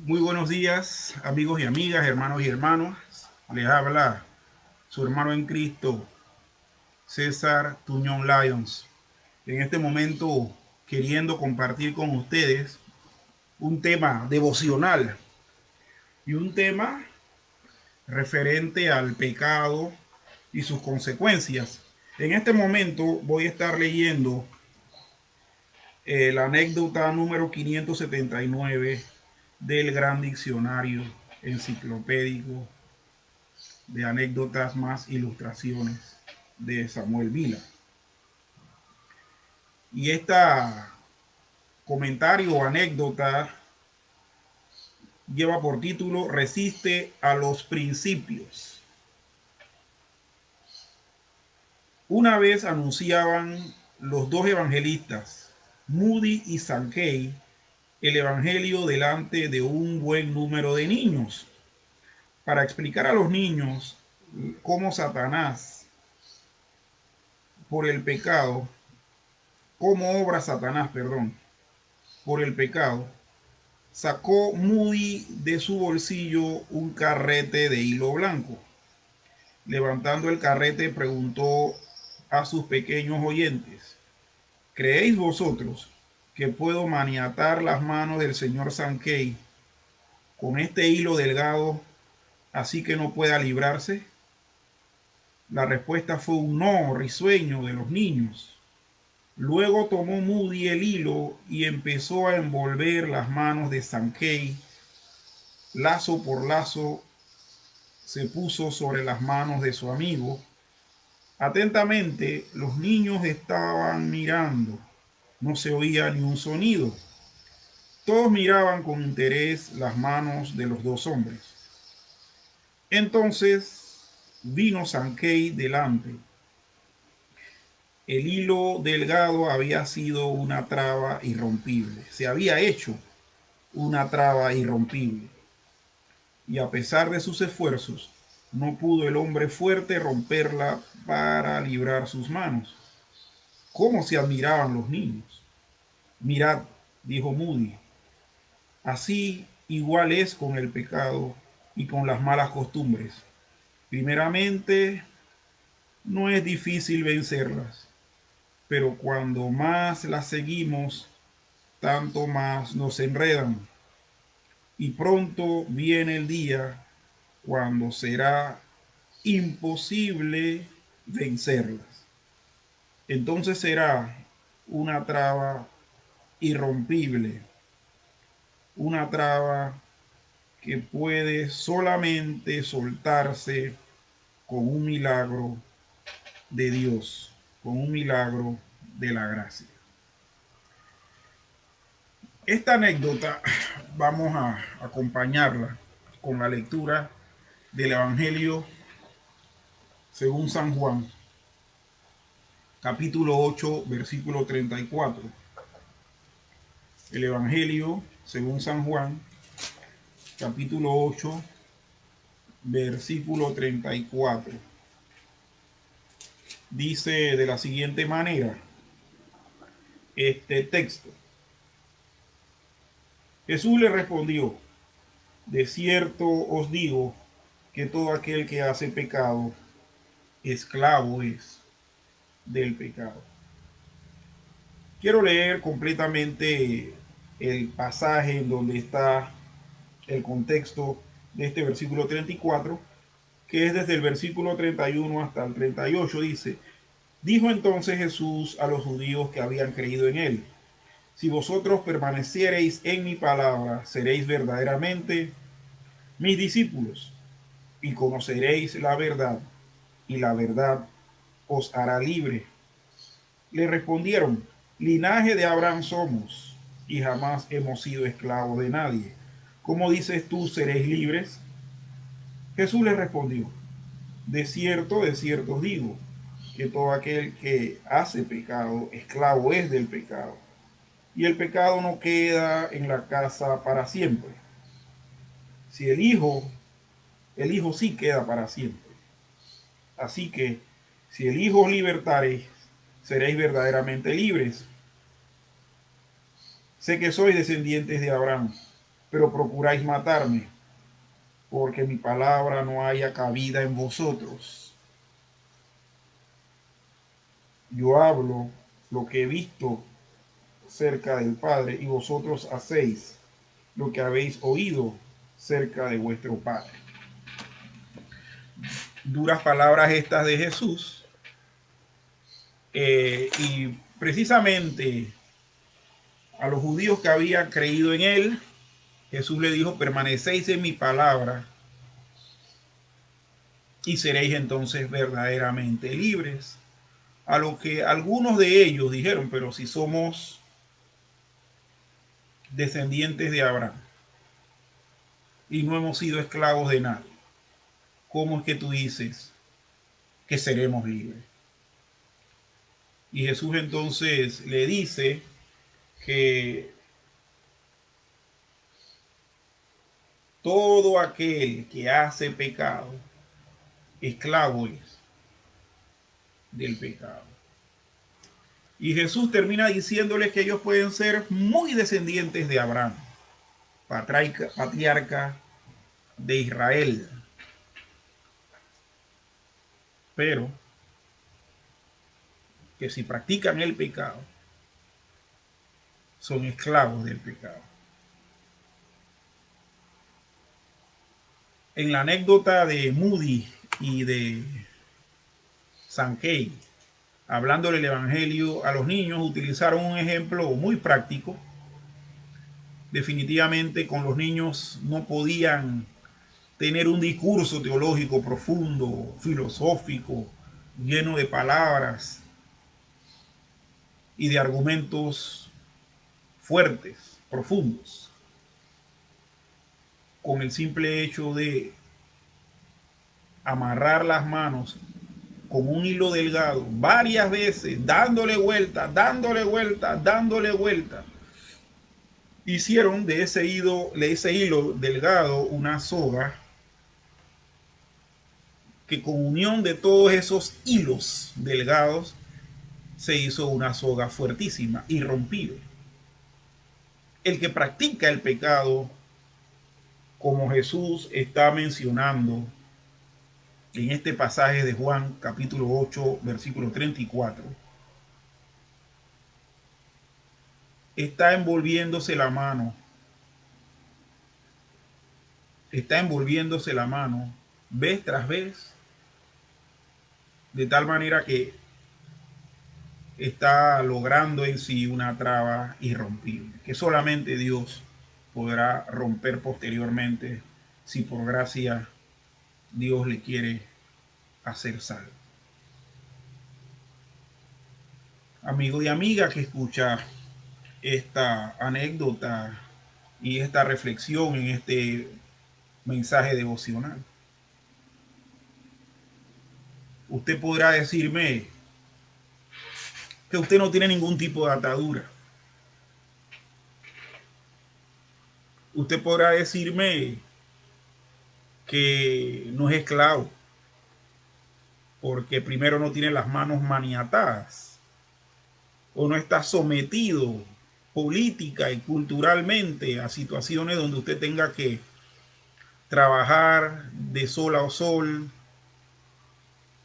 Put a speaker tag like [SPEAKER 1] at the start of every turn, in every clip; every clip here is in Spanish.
[SPEAKER 1] Muy buenos días, amigos y amigas, hermanos y hermanas. Les habla su hermano en Cristo, César Tuñón Lyons. En este momento, queriendo compartir con ustedes un tema devocional y un tema referente al pecado y sus consecuencias. En este momento voy a estar leyendo la anécdota número 579 del Gran Diccionario Enciclopédico de Anécdotas más Ilustraciones de Samuel Vila. Y esta comentario o anécdota lleva por título Resiste a los principios. Una vez anunciaban los dos evangelistas, Moody y Sankey, el evangelio delante de un buen número de niños, para explicar a los niños cómo Satanás, por el pecado, cómo obra Satanás, perdón, por el pecado, sacó Moody de su bolsillo un carrete de hilo blanco. Levantando el carrete, preguntó a sus pequeños oyentes: ¿creéis vosotros que puedo maniatar las manos del señor Sankey con este hilo delgado así que no pueda librarse? La respuesta fue un no risueño de los niños. Luego tomó Moody el hilo y empezó a envolver las manos de Sankey. Lazo por lazo se puso sobre las manos de su amigo. Atentamente los niños estaban mirando. No se oía ni un sonido. Todos miraban con interés las manos de los dos hombres. Entonces vino Sankey delante. El hilo delgado había sido una traba irrompible. Se había hecho una traba irrompible. Y a pesar de sus esfuerzos, no pudo el hombre fuerte romperla para librar sus manos. ¿Cómo se admiraban los niños? Mirad, dijo Moody, así igual es con el pecado y con las malas costumbres. Primeramente, no es difícil vencerlas, pero cuando más las seguimos, tanto más nos enredan. Y pronto viene el día cuando será imposible vencerlas. Entonces será una traba irrompible, una traba que puede solamente soltarse con un milagro de Dios, con un milagro de la gracia. Esta anécdota vamos a acompañarla con la lectura del Evangelio según San Juan, capítulo 8, versículo 34. El Evangelio según San Juan, capítulo 8, versículo 34. Dice de la siguiente manera este texto. Jesús le respondió: de cierto os digo que todo aquel que hace pecado, esclavo es del pecado. Quiero leer completamente el pasaje en donde está el contexto de este versículo 34, que es desde el versículo 31 hasta el 38. Dice: dijo entonces Jesús a los judíos que habían creído en él: si vosotros permaneciereis en mi palabra, seréis verdaderamente mis discípulos, y conoceréis la verdad, y la verdad os hará libre. Le respondieron: linaje de Abraham somos, y jamás hemos sido esclavos de nadie. ¿Cómo dices tú, seréis libres? Jesús les respondió: de cierto os digo, que todo aquel que hace pecado, esclavo es del pecado. Y el pecado no queda en la casa para siempre. Si el Hijo sí queda para siempre. Así que, si el Hijo os libertare, seréis verdaderamente libres. Sé que sois descendientes de Abraham, pero procuráis matarme, porque mi palabra no haya cabida en vosotros. Yo hablo lo que he visto cerca del Padre, y vosotros hacéis lo que habéis oído cerca de vuestro Padre. Duras palabras estas de Jesús, y precisamente a los judíos que habían creído en él, Jesús le dijo: permanecéis en mi palabra y seréis entonces verdaderamente libres. A lo que algunos de ellos dijeron: pero si somos descendientes de Abraham y no hemos sido esclavos de nadie, ¿cómo es que tú dices que seremos libres? Y Jesús entonces le dice que todo aquel que hace pecado, esclavo es del pecado. Y Jesús termina diciéndoles que ellos pueden ser muy descendientes de Abraham, patriarca de Israel, pero que si practican el pecado, son esclavos del pecado. En la anécdota de Moody y de Sankey, hablando del evangelio a los niños, utilizaron un ejemplo muy práctico. Definitivamente con los niños no podían tener un discurso teológico profundo, filosófico, lleno de palabras y de argumentos fuertes, profundos. Con el simple hecho de amarrar las manos con un hilo delgado varias veces, dándole vuelta, dándole vuelta, dándole vuelta, hicieron de ese hilo delgado una soga que con unión de todos esos hilos delgados se hizo una soga fuertísima, irrompible. El que practica el pecado, como Jesús está mencionando en este pasaje de Juan capítulo 8, versículo 34, está envolviéndose la mano, vez tras vez, de tal manera que está logrando en sí una traba irrompible, que solamente Dios podrá romper posteriormente, si por gracia Dios le quiere hacer salvo. Amigo y amiga que escucha esta anécdota y esta reflexión en este mensaje devocional, usted podrá decirme que usted no tiene ningún tipo de atadura. Usted podrá decirme que no es esclavo, porque primero no tiene las manos maniatadas, o no está sometido política y culturalmente a situaciones donde usted tenga que trabajar de sol a sol,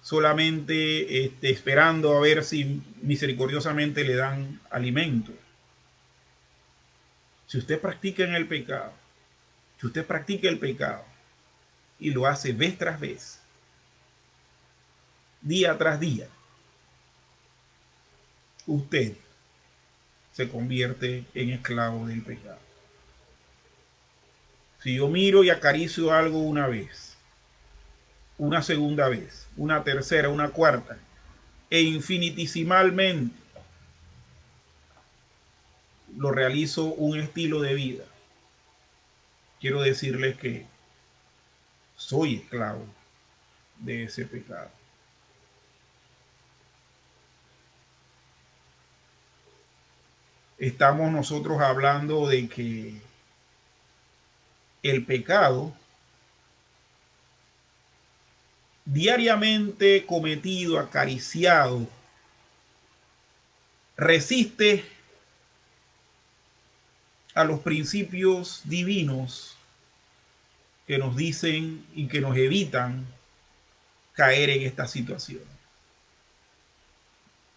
[SPEAKER 1] solamente esperando a ver si misericordiosamente le dan alimento. Si usted practica en el pecado, si usted practica el pecado y lo hace vez tras vez, día tras día, usted se convierte en esclavo del pecado. Si yo miro y acaricio algo una vez, una segunda vez, una tercera, una cuarta, e infinitesimalmente lo realizo un estilo de vida, quiero decirles que soy esclavo de ese pecado. Estamos nosotros hablando de que el pecado diariamente cometido, acariciado, resiste a los principios divinos que nos dicen y que nos evitan caer en esta situación.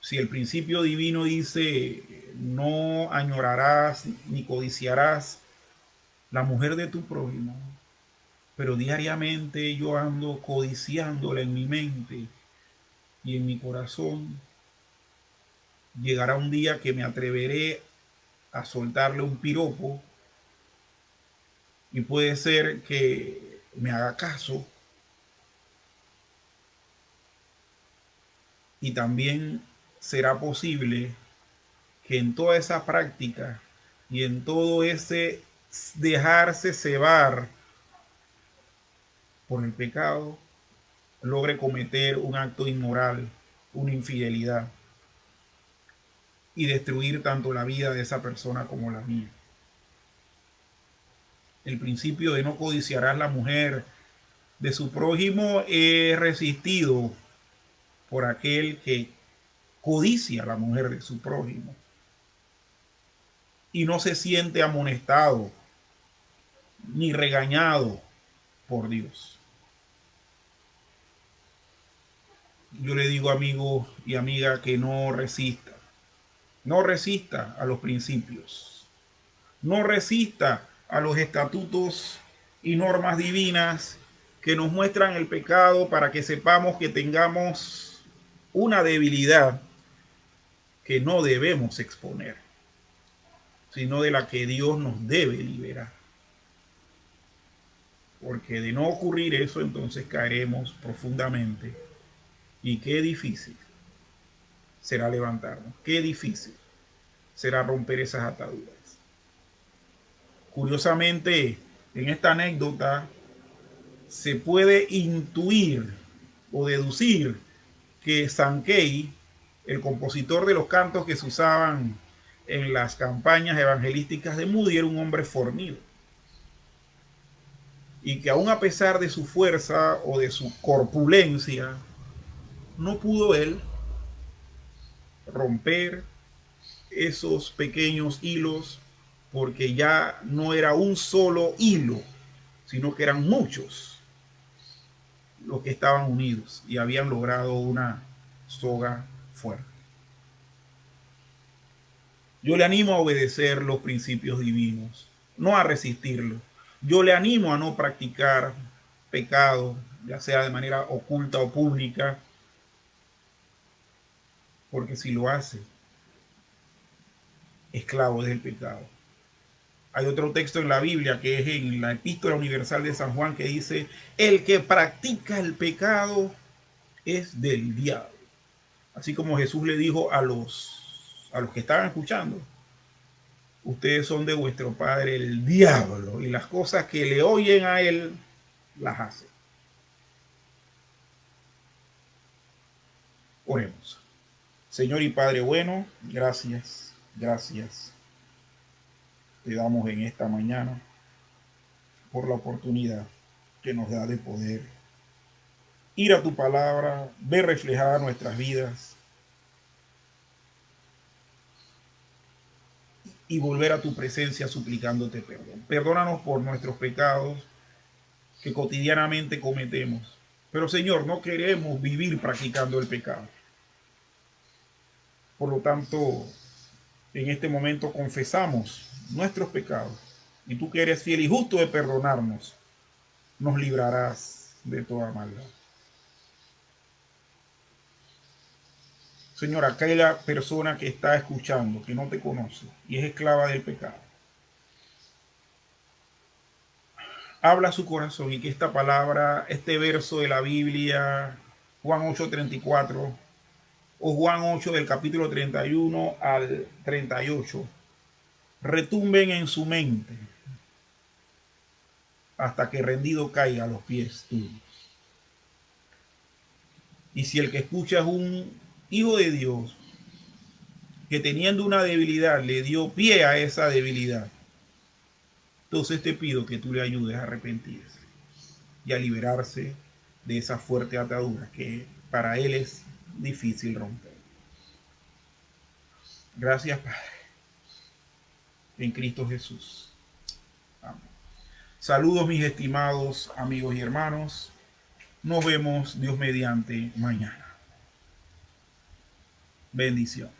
[SPEAKER 1] Si el principio divino dice no añorarás ni codiciarás la mujer de tu prójimo, pero diariamente yo ando codiciándola en mi mente y en mi corazón, llegará un día que me atreveré a soltarle un piropo y puede ser que me haga caso y también será posible que en toda esa práctica y en todo ese dejarse cebar por el pecado, logre cometer un acto inmoral, una infidelidad y destruir tanto la vida de esa persona como la mía. El principio de no codiciarás la mujer de su prójimo es resistido por aquel que codicia a la mujer de su prójimo y no se siente amonestado ni regañado por Dios. Yo le digo, amigo y amiga, que no resista. No resista a los principios. No resista a los estatutos y normas divinas que nos muestran el pecado para que sepamos que tengamos una debilidad que no debemos exponer, sino de la que Dios nos debe liberar. Porque de no ocurrir eso, entonces caeremos profundamente. Y qué difícil será levantarnos. Qué difícil será romper esas ataduras. Curiosamente, en esta anécdota se puede intuir o deducir que Sankei, el compositor de los cantos que se usaban en las campañas evangelísticas de Moody, era un hombre fornido. Y que aún a pesar de su fuerza o de su corpulencia, no pudo él romper esos pequeños hilos, porque ya no era un solo hilo, sino que eran muchos los que estaban unidos y habían logrado una soga fuerte. Yo le animo a obedecer los principios divinos, no a resistirlos. Yo le animo a no practicar pecado, ya sea de manera oculta o pública, porque si lo hace, esclavo del pecado. Hay otro texto en la Biblia que es en la Epístola Universal de San Juan que dice, el que practica el pecado es del diablo. Así como Jesús le dijo a los que estaban escuchando, ustedes son de vuestro padre el diablo y las cosas que le oyen a él las hacen. Oremos. Señor y Padre bueno, gracias, gracias. Te damos en esta mañana por la oportunidad que nos da de poder ir a tu palabra, ver reflejada nuestras vidas y volver a tu presencia suplicándote perdón. Perdónanos por nuestros pecados que cotidianamente cometemos. Pero Señor, no queremos vivir practicando el pecado. Por lo tanto, en este momento confesamos nuestros pecados. Y tú que eres fiel y justo de perdonarnos, nos librarás de toda maldad. Señor, aquella persona que está escuchando, que no te conoce y es esclava del pecado, habla su corazón y que esta palabra, este verso de la Biblia, Juan 8:34 o Juan 8 del capítulo 31 al 38, retumben en su mente hasta que rendido caiga a los pies tuyos. Y si el que escucha es un hijo de Dios que teniendo una debilidad le dio pie a esa debilidad, entonces te pido que tú le ayudes a arrepentirse y a liberarse de esa fuerte atadura que para él es difícil romper. Gracias, Padre. en Cristo Jesús. Amén. Saludos mis estimados amigos y hermanos. Nos vemos Dios mediante mañana. Bendición.